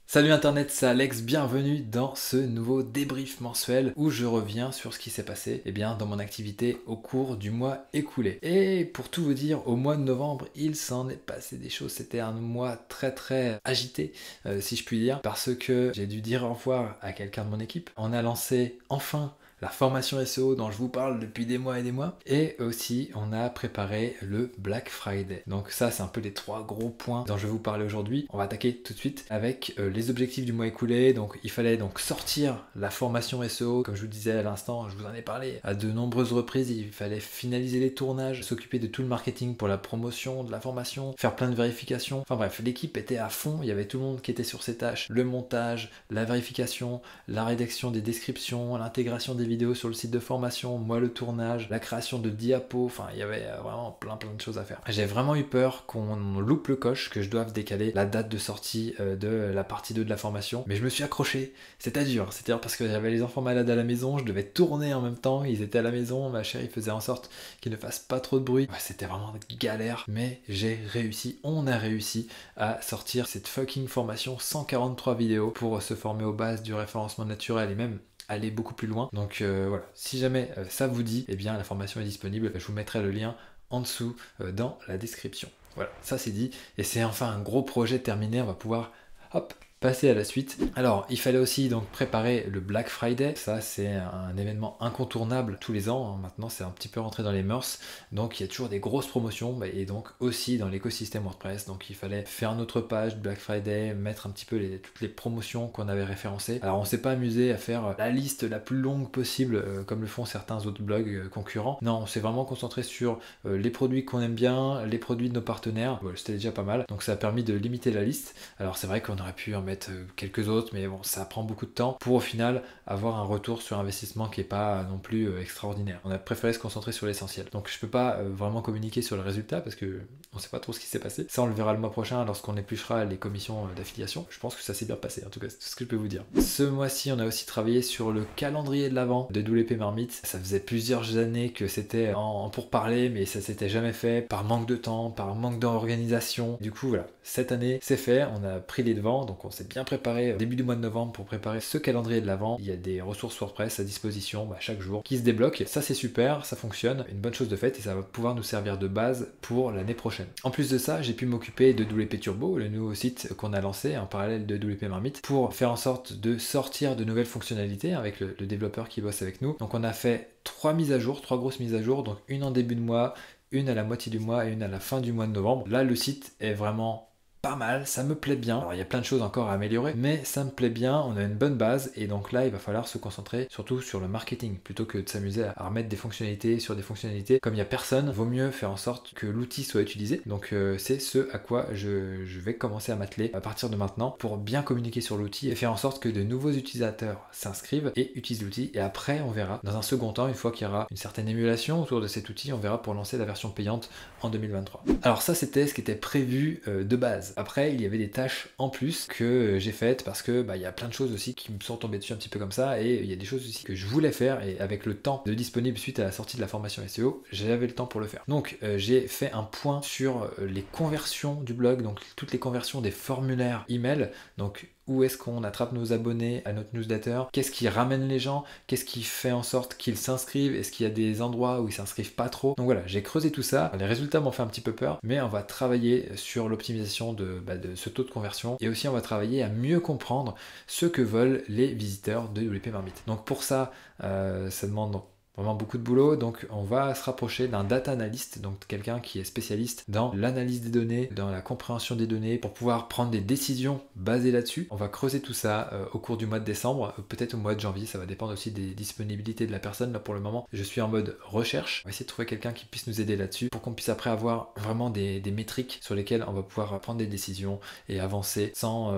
Salut Internet, c'est Alex, bienvenue dans ce nouveau débrief mensuel où je reviens sur ce qui s'est passé dans mon activité au cours du mois écoulé. Et pour tout vous dire, au mois de novembre, il s'en est passé des choses. C'était un mois très agité, si je puis dire, parce que j'ai dû dire au revoir à quelqu'un de mon équipe. On a lancé enfin la formation SEO dont je vous parle depuis des mois et des mois. Et aussi, on a préparé le Black Friday. Donc ça, c'est un peu les trois gros points dont je vais vous parler aujourd'hui. On va attaquer tout de suite avec les objectifs du mois écoulé. Donc il fallait donc sortir la formation SEO. Comme je vous disais à l'instant, je vous en ai parlé à de nombreuses reprises. Il fallait finaliser les tournages, s'occuper de tout le marketing pour la promotion de la formation, faire plein de vérifications. Enfin bref, l'équipe était à fond. Il y avait tout le monde qui était sur ses tâches. Le montage, la vérification, la rédaction des descriptions, l'intégration des vidéos sur le site de formation, moi le tournage, la création de diapos, enfin il y avait vraiment plein de choses à faire. J'ai vraiment eu peur qu'on loupe le coche, que je doive décaler la date de sortie de la partie 2 de la formation, mais je me suis accroché, c'était dur parce que j'avais les enfants malades à la maison, je devais tourner en même temps, ils étaient à la maison, ma chérie faisait en sorte qu'ils ne fassent pas trop de bruit, ouais, c'était vraiment galère, mais j'ai réussi, on a réussi à sortir cette fucking formation, 143 vidéos pour se former aux bases du référencement naturel et même aller beaucoup plus loin. Donc voilà, si jamais ça vous dit, eh bien la formation est disponible. Je vous mettrai le lien en dessous dans la description. Voilà, ça c'est dit. Et c'est enfin un gros projet terminé. On va pouvoir, hop, passer à la suite. Alors, il fallait aussi donc préparer le Black Friday. Ça, c'est un événement incontournable tous les ans. Maintenant, c'est un petit peu rentré dans les mœurs. Donc, il y a toujours des grosses promotions et donc aussi dans l'écosystème WordPress. Donc, il fallait faire notre page Black Friday, mettre un petit peu toutes les promotions qu'on avait référencées. Alors, on s'est pas amusé à faire la liste la plus longue possible comme le font certains autres blogs concurrents. Non, on s'est vraiment concentré sur les produits qu'on aime bien, les produits de nos partenaires. Voilà, c'était déjà pas mal. Donc, ça a permis de limiter la liste. Alors, c'est vrai qu'on aurait pu en mettre quelques autres, mais bon, ça prend beaucoup de temps pour au final avoir un retour sur investissement qui est pas non plus extraordinaire. On a préféré se concentrer sur l'essentiel. Donc je peux pas vraiment communiquer sur le résultat parce que on sait pas trop ce qui s'est passé. Ça on le verra le mois prochain lorsqu'on épluchera les commissions d'affiliation. Je pense que ça s'est bien passé, en tout cas c'est tout ce que je peux vous dire. Ce mois-ci on a aussi travaillé sur le calendrier de l'Avent de WP Marmite. Ça faisait plusieurs années que c'était en pourparlers, mais ça s'était jamais fait par manque de temps, par manque d'organisation. Du coup voilà, cette année c'est fait, on a pris les devants, donc on s'est bien préparé au début du mois de novembre pour préparer ce calendrier de l'Avent. Il y a des ressources WordPress à disposition chaque jour qui se débloquent. Ça c'est super, ça fonctionne, une bonne chose de faite et ça va pouvoir nous servir de base pour l'année prochaine. En plus de ça, j'ai pu m'occuper de WP Turbo, le nouveau site qu'on a lancé en parallèle de WP Marmite pour faire en sorte de sortir de nouvelles fonctionnalités avec le développeur qui bosse avec nous. Donc on a fait 3 mises à jour, 3 grosses mises à jour, donc une en début de mois, une à la moitié du mois et une à la fin du mois de novembre. Là le site est vraiment pas mal, ça me plaît bien. Alors il y a plein de choses encore à améliorer, mais ça me plaît bien, on a une bonne base et donc là il va falloir se concentrer surtout sur le marketing plutôt que de s'amuser à remettre des fonctionnalités sur des fonctionnalités. Comme il n'y a personne, vaut mieux faire en sorte que l'outil soit utilisé. Donc c'est ce à quoi je vais commencer à m'atteler à partir de maintenant pour bien communiquer sur l'outil et faire en sorte que de nouveaux utilisateurs s'inscrivent et utilisent l'outil et après on verra dans un second temps, une fois qu'il y aura une certaine émulation autour de cet outil, on verra pour lancer la version payante en 2023. Alors ça c'était ce qui était prévu de base. Après, il y avait des tâches en plus que j'ai faites parce que il y a plein de choses aussi qui me sont tombées dessus un petit peu comme ça et il y a des choses aussi que je voulais faire et avec le temps de disponible suite à la sortie de la formation SEO, j'avais le temps pour le faire. Donc j'ai fait un point sur les conversions du blog, donc toutes les conversions des formulaires email, donc où est-ce qu'on attrape nos abonnés à notre newsletter, qu'est-ce qui ramène les gens, qu'est-ce qui fait en sorte qu'ils s'inscrivent, est-ce qu'il y a des endroits où ils s'inscrivent pas trop. Donc voilà, j'ai creusé tout ça, les résultats m'ont fait un petit peu peur, mais on va travailler sur l'optimisation de ce taux de conversion et aussi on va travailler à mieux comprendre ce que veulent les visiteurs de WP Marmite. Donc pour ça, ça demande vraiment beaucoup de boulot, donc on va se rapprocher d'un data analyst, donc quelqu'un qui est spécialiste dans l'analyse des données, dans la compréhension des données, pour pouvoir prendre des décisions basées là-dessus. On va creuser tout ça au cours du mois de décembre, peut-être au mois de janvier, ça va dépendre aussi des disponibilités de la personne. Là pour le moment, je suis en mode recherche, on va essayer de trouver quelqu'un qui puisse nous aider là-dessus, pour qu'on puisse après avoir vraiment des métriques sur lesquelles on va pouvoir prendre des décisions et avancer sans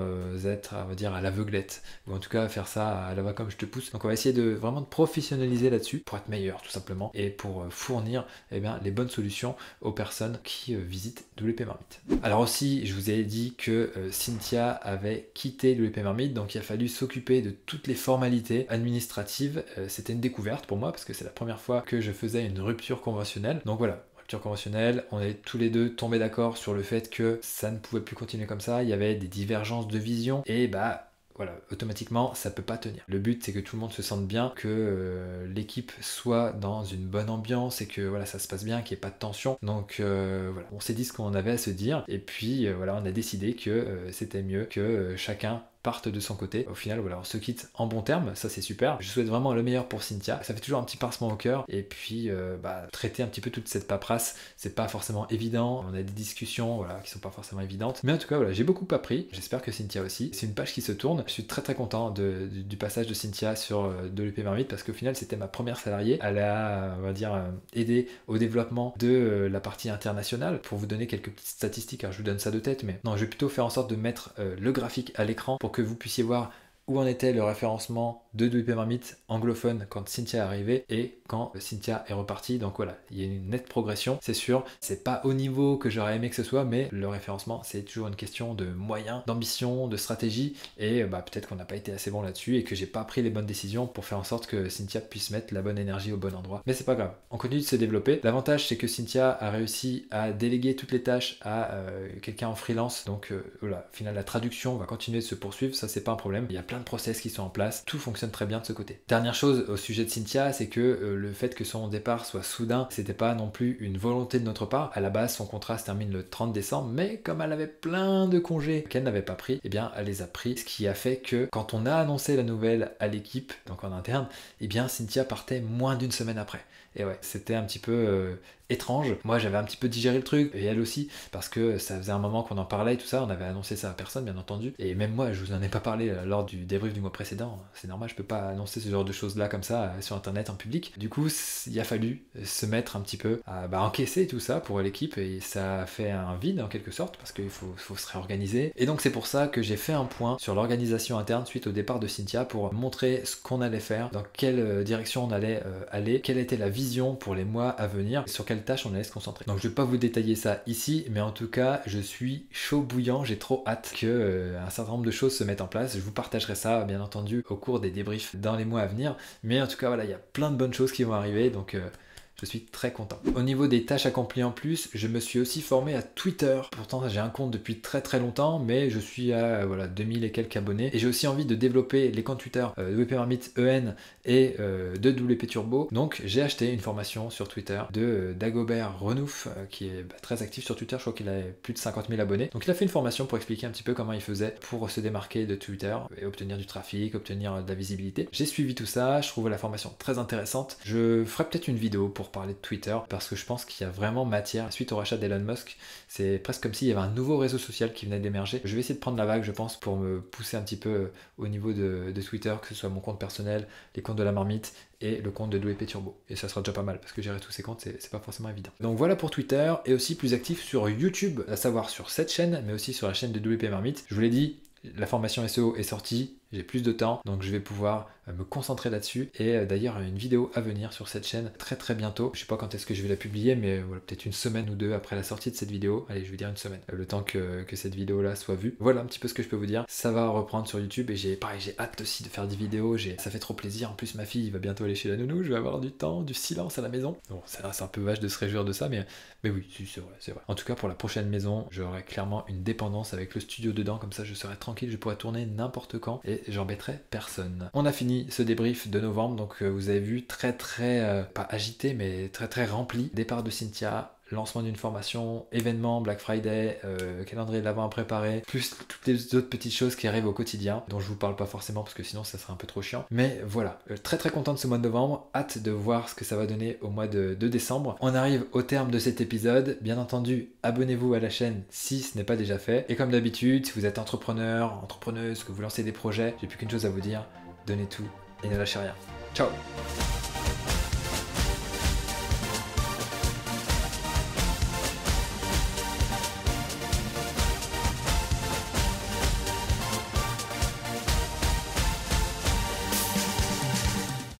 être, on va dire, à l'aveuglette, ou en tout cas faire ça à la va comme je te pousse. Donc on va essayer de vraiment de professionnaliser là-dessus, pour être meilleur tout simplement et pour fournir les bonnes solutions aux personnes qui visitent WP Marmite. Alors aussi, je vous ai dit que Cynthia avait quitté WP Marmite, donc il a fallu s'occuper de toutes les formalités administratives. C'était une découverte pour moi parce que c'est la première fois que je faisais une rupture conventionnelle. Donc voilà, rupture conventionnelle, on est tous les deux tombés d'accord sur le fait que ça ne pouvait plus continuer comme ça, il y avait des divergences de vision et voilà, automatiquement, ça peut pas tenir. Le but, c'est que tout le monde se sente bien, que l'équipe soit dans une bonne ambiance et que voilà, ça se passe bien, qu'il n'y ait pas de tension. Donc voilà, on s'est dit ce qu'on avait à se dire et puis voilà, on a décidé que c'était mieux que chacun parte de son côté. Au final, voilà, on se quitte en bons termes, ça c'est super. Je souhaite vraiment le meilleur pour Cynthia. Ça fait toujours un petit pincement au cœur. Et puis, traiter un petit peu toute cette paperasse, c'est pas forcément évident. On a des discussions, voilà, qui sont pas forcément évidentes. Mais en tout cas, voilà, j'ai beaucoup appris. J'espère que Cynthia aussi. C'est une page qui se tourne. Je suis très très content du passage de Cynthia sur WP Marmite parce qu'au final, c'était ma première salariée. Elle a, on va dire, aidé au développement de la partie internationale. Pour vous donner quelques petites statistiques, alors je vous donne ça de tête, mais non, je vais plutôt faire en sorte de mettre le graphique à l'écran pour que vous puissiez voir où en était le référencement de WP Marmite anglophone quand Cynthia est arrivée et quand Cynthia est repartie. Donc voilà, il y a une nette progression, c'est sûr. C'est pas au niveau que j'aurais aimé que ce soit, mais le référencement, c'est toujours une question de moyens, d'ambition, de stratégie. Et peut-être qu'on n'a pas été assez bon là-dessus et que j'ai pas pris les bonnes décisions pour faire en sorte que Cynthia puisse mettre la bonne énergie au bon endroit. Mais c'est pas grave, on continue de se développer. L'avantage, c'est que Cynthia a réussi à déléguer toutes les tâches à quelqu'un en freelance. Donc voilà, au final, la traduction va continuer de se poursuivre, ça c'est pas un problème. Il y a plein de process qui sont en place, tout fonctionne très bien de ce côté. Dernière chose au sujet de Cynthia, c'est que le fait que son départ soit soudain, c'était pas non plus une volonté de notre part. À la base, son contrat se termine le 30 décembre, mais comme elle avait plein de congés qu'elle n'avait pas pris, eh bien elle les a pris, ce qui a fait que quand on a annoncé la nouvelle à l'équipe, donc en interne, eh bien Cynthia partait moins d'une semaine après. Et ouais, c'était un petit peu étrange. Moi, j'avais un petit peu digéré le truc, et elle aussi, parce que ça faisait un moment qu'on en parlait et tout ça, on avait annoncé ça à personne, bien entendu. Et même moi, je vous en ai pas parlé lors du débrief du mois précédent. C'est normal, je peux pas annoncer ce genre de choses-là comme ça sur Internet, en public. Du coup, il a fallu se mettre un petit peu à encaisser tout ça pour l'équipe, et ça a fait un vide, en quelque sorte, parce qu'il faut se réorganiser. Et donc, c'est pour ça que j'ai fait un point sur l'organisation interne suite au départ de Cynthia, pour montrer ce qu'on allait faire, dans quelle direction on allait aller, quelle était la vision pour les mois à venir, et sur quelle tâche on allait se concentrer. Donc je vais pas vous détailler ça ici, mais en tout cas je suis chaud bouillant, j'ai trop hâte que un certain nombre de choses se mettent en place. Je vous partagerai ça bien entendu au cours des débriefs dans les mois à venir, mais en tout cas voilà, il y a plein de bonnes choses qui vont arriver, donc je suis très content. Au niveau des tâches accomplies en plus, je me suis aussi formé à Twitter. Pourtant, j'ai un compte depuis très très longtemps, mais je suis à 2000 et quelques abonnés. Et j'ai aussi envie de développer les comptes Twitter de WP Marmite EN et de WP Turbo. Donc, j'ai acheté une formation sur Twitter de Dagobert Renouf, qui est très actif sur Twitter. Je crois qu'il a plus de 50 000 abonnés. Donc, il a fait une formation pour expliquer un petit peu comment il faisait pour se démarquer de Twitter et obtenir du trafic, obtenir de la visibilité. J'ai suivi tout ça. Je trouve la formation très intéressante. Je ferai peut-être une vidéo pour parler de Twitter parce que je pense qu'il y a vraiment matière. Suite au rachat d'Elon Musk, c'est presque comme s'il y avait un nouveau réseau social qui venait d'émerger. Je vais essayer de prendre la vague, je pense, pour me pousser un petit peu au niveau de Twitter, que ce soit mon compte personnel, les comptes de la marmite et le compte de WP Turbo. Et ça sera déjà pas mal parce que gérer tous ces comptes, c'est pas forcément évident. Donc voilà pour Twitter, et aussi plus actif sur YouTube, à savoir sur cette chaîne, mais aussi sur la chaîne de WP Marmite. Je vous l'ai dit, la formation SEO est sortie, j'ai plus de temps, donc je vais pouvoir me concentrer là-dessus. Et d'ailleurs, une vidéo à venir sur cette chaîne très très bientôt. Je sais pas quand est-ce que je vais la publier, mais voilà, peut-être une semaine ou deux après la sortie de cette vidéo. Allez, je vais dire une semaine, le temps que cette vidéo-là soit vue. Voilà un petit peu ce que je peux vous dire. Ça va reprendre sur YouTube, et j'ai hâte aussi de faire des vidéos. Ça fait trop plaisir. En plus, ma fille va bientôt aller chez la nounou. Je vais avoir du temps, du silence à la maison. Bon, c'est un peu vache de se réjouir de ça, mais oui, c'est vrai, c'est vrai. En tout cas, pour la prochaine maison, j'aurai clairement une dépendance avec le studio dedans. Comme ça, je serai tranquille, je pourrai tourner n'importe quand et j'embêterai personne. On a fini ce débrief de novembre, donc vous avez vu, très pas agité, mais très très rempli. Départ de Cynthia, lancement d'une formation, événement, Black Friday, calendrier de l'avant à préparer, plus toutes les autres petites choses qui arrivent au quotidien, dont je vous parle pas forcément parce que sinon ça serait un peu trop chiant. Mais voilà, très très content de ce mois de novembre, hâte de voir ce que ça va donner au mois de décembre. On arrive au terme de cet épisode. Bien entendu, abonnez-vous à la chaîne si ce n'est pas déjà fait. Et comme d'habitude, si vous êtes entrepreneur, entrepreneuse, que vous lancez des projets, j'ai plus qu'une chose à vous dire, donnez tout et ne lâchez rien. Ciao!